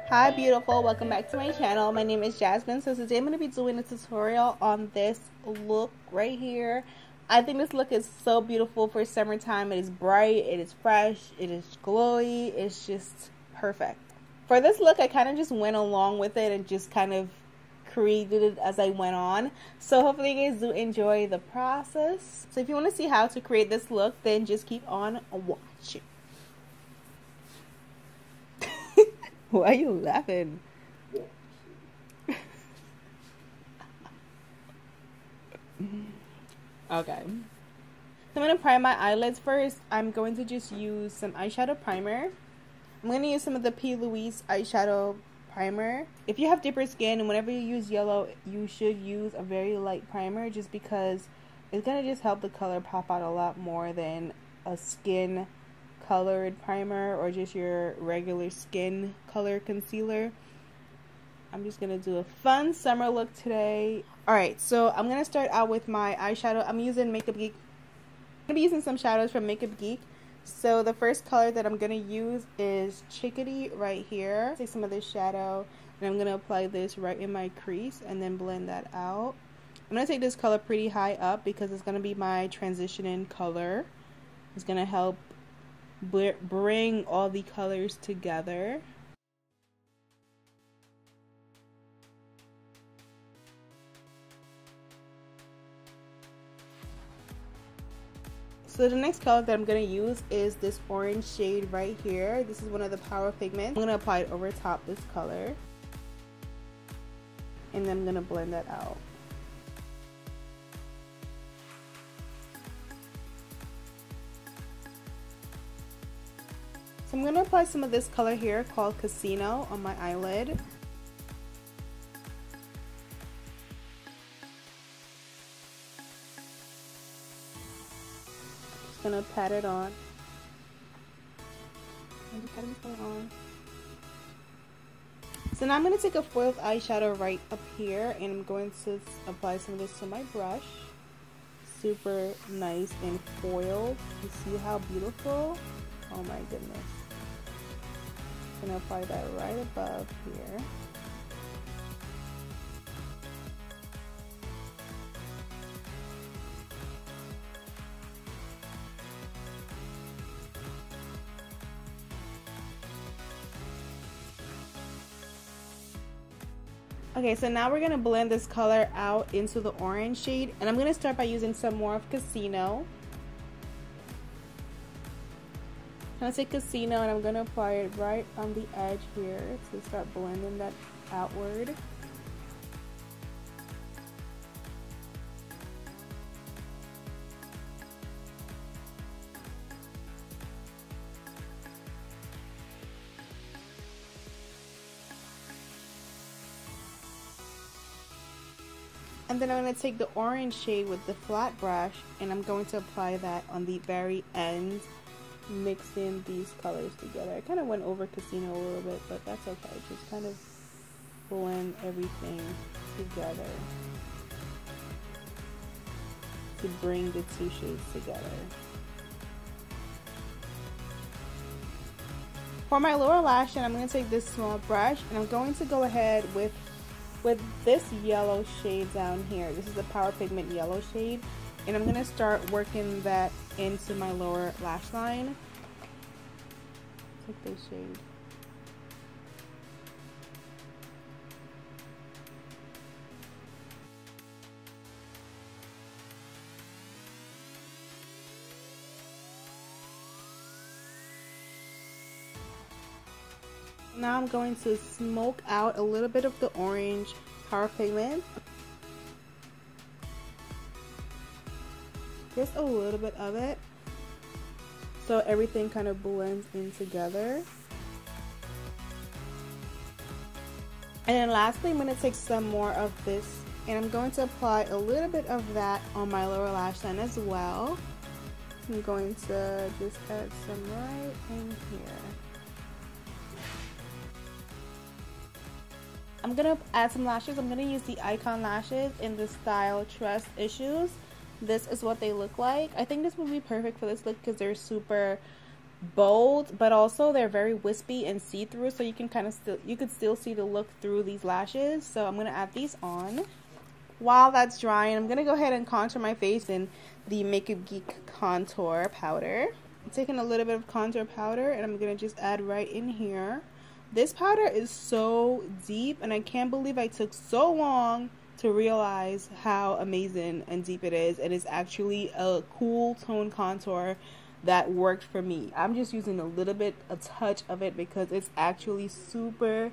Hi beautiful, welcome back to my channel. My name is Jasmine. So today I'm going to be doing a tutorial on this look right here. I think this look is so beautiful for summertime. It is bright, it is fresh, it is glowy, it's just perfect. For this look I kind of just went along with it and just kind of created it as I went on. So hopefully you guys do enjoy the process. So if you want to see how to create this look, then just keep on watching. Why are you laughing? Okay. So I'm going to prime my eyelids first. I'm going to just use some eyeshadow primer. I'm going to use some of the P. Louise eyeshadow primer. If you have deeper skin and whenever you use yellow, you should use a very light primer just because it's going to just help the color pop out a lot more than a skin colored primer or just your regular skin color concealer. I'm just gonna do a fun summer look today. Alright, so I'm gonna start out with my eyeshadow. I'm using MakeupGeek. I'm gonna be using some shadows from MakeupGeek. So the first color that I'm gonna use is Chickadee right here. Take some of this shadow and I'm gonna apply this right in my crease and then blend that out. I'm gonna take this color pretty high up because it's gonna be my transitioning color. It's gonna help bring all the colors together. So the next color that I'm going to use is this orange shade right here. This is one of the power pigments. I'm going to apply it over top this color. And then I'm going to blend that out. So I'm going to apply some of this color here called Casino on my eyelid. Just going to pat it on. So now I'm going to take a foiled eyeshadow right up here and I'm going to apply some of this to my brush. Super nice and foiled. You see how beautiful? Oh my goodness. I'm going to apply that right above here. Okay, so now we're going to blend this color out into the orange shade. And I'm going to start by using some more of Casino. I'm going to take Casino and I'm going to apply it right on the edge here to start blending that outward. And then I'm going to take the orange shade with the flat brush and I'm going to apply that on the very end, mixing these colors together. I kind of went over Casino a little bit, but that's okay. Just kind of blend everything together to bring the two shades together. For my lower lash line, I'm going to take this small brush and I'm going to go ahead with this yellow shade down here. This is the Power Pigment yellow shade. And I'm going to start working that into my lower lash line. Take this shade. Now I'm going to smoke out a little bit of the orange Power Pigment. Just a little bit of it. So everything kind of blends in together. And then lastly, I'm going to take some more of this and I'm going to apply a little bit of that on my lower lash line as well. I'm going to just add some right in here. I'm going to add some lashes. I'm going to use the Icon lashes in the style Trust Issues. This is what they look like. I think this would be perfect for this look because they're super bold, but also they're very wispy and see-through, so you can kind of still see the look through these lashes. So I'm gonna add these on. While that's drying, I'm gonna go ahead and contour my face in the Makeup Geek contour powder. I'm taking a little bit of contour powder and I'm gonna just add right in here. This powder is so deep, and I can't believe I took so long to realize how amazing and deep it is. And it's actually a cool tone contour that worked for me. I'm just using a touch of it because it's actually super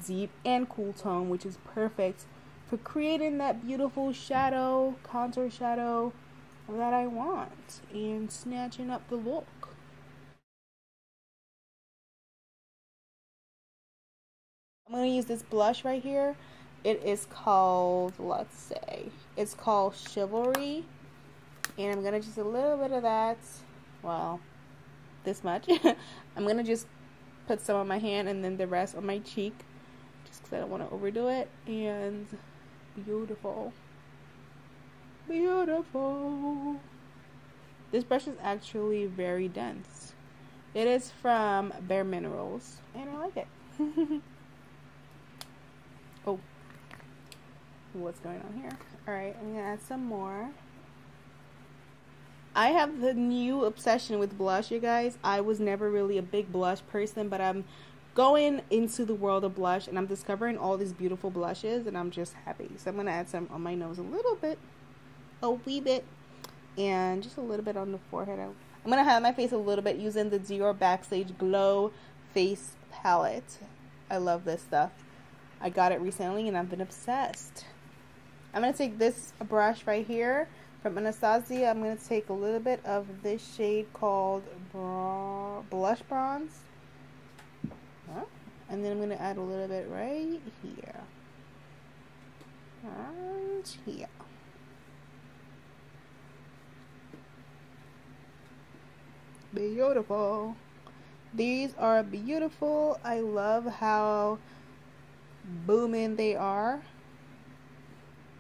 deep and cool tone, which is perfect for creating that beautiful shadow, contour shadow that I want and snatching up the look. I'm going to use this blush right here. It is called, it's called Chivalry. And I'm going to just a little bit of that, well, this much. I'm going to just put some on my hand and then the rest on my cheek, just because I don't want to overdo it. And beautiful. Beautiful. This brush is actually very dense. It is from Bare Minerals, and I like it. Oh, what's going on here? Alright, I'm going to add some more. I have the new obsession with blush, you guys. I was never really a big blush person, but I'm going into the world of blush, and I'm discovering all these beautiful blushes, and I'm just happy. So I'm going to add some on my nose a wee bit, and just a little bit on the forehead. I'm going to highlight my face a little bit using the Dior Backstage Glow Face Palette. I love this stuff. I got it recently and I've been obsessed. I'm going to take this brush right here from Anastasia. I'm going to take a little bit of this shade called Blush Bronze. And then I'm going to add a little bit right here. And here. Beautiful. These are beautiful. I love how booming they are.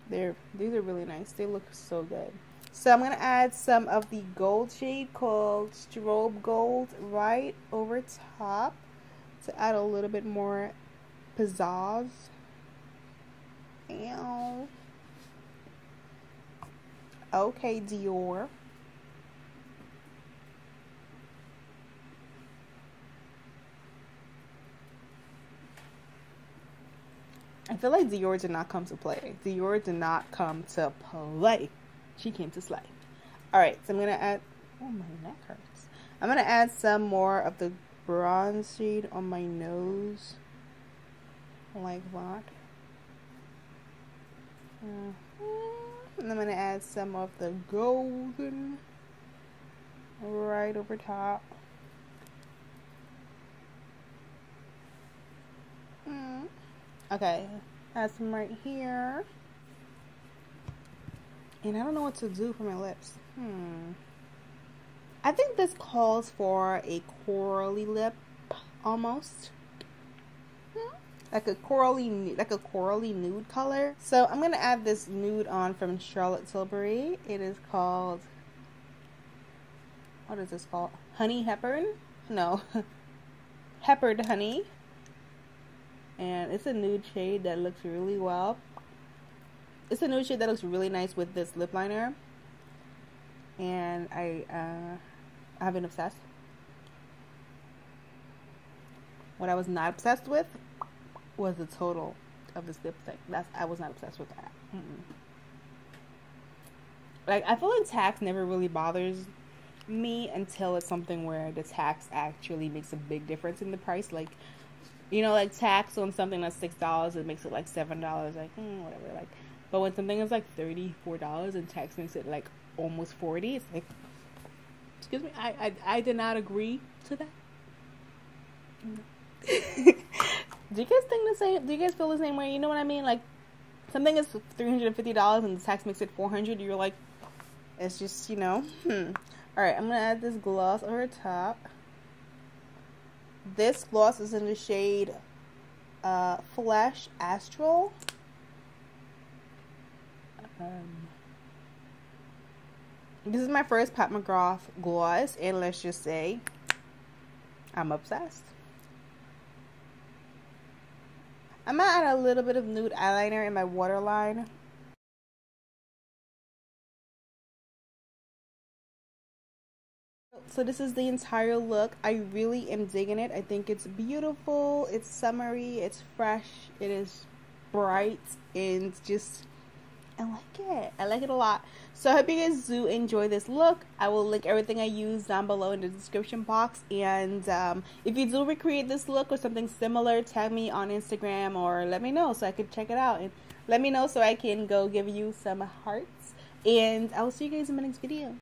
These are really nice. They look so good. So I'm gonna add some of the gold shade called Strobe Gold right over top to add a little bit more pizzazz. Ow. Okay, Dior. I feel like Dior did not come to play. Dior did not come to play. She came to slay. Alright, so I'm going to add... Oh, my neck hurts. I'm going to add some more of the bronze shade on my nose. Like that. And I'm going to add some of the golden right over top. Okay, add some right here. And I don't know what to do for my lips. I think this calls for a corally lip, almost. Like a corally nude color. So I'm gonna add this nude on from Charlotte Tilbury. It is called, what is this called? Honey Hepburn? No, Peppered Honey. And it's a nude shade that looks really well. It's a nude shade that looks really nice with this lip liner. And I've been obsessed. What I was not obsessed with was the total of this lipstick. I was not obsessed with that. Like, I feel like tax never really bothers me until it's something where the tax actually makes a big difference in the price. Like, you know, like tax on something that's $6, it makes it like $7. Like, whatever. Like, but when something is like $34 and tax makes it like almost $40, it's like, excuse me, I did not agree to that. Do you guys think the same? Do you guys feel the same way? You know what I mean? Like, something is $350 and the tax makes it $400. You're like, it's just, you know. All right, I'm gonna add this gloss over top. This gloss is in the shade Flesh Astral. This is my first Pat McGrath gloss, and let's just say I'm obsessed. I'm gonna add a little bit of nude eyeliner in my waterline. So this is the entire look. I really am digging it. I think it's beautiful, it's summery, it's fresh, it is bright, and just I like it. I like it a lot. So I hope you guys do enjoy this look. I will link everything I use down below in the description box. And if you do recreate this look or something similar, tag me on Instagram or let me know so I can check it out. And let me know so I can go give you some hearts. And I will see you guys in my next video.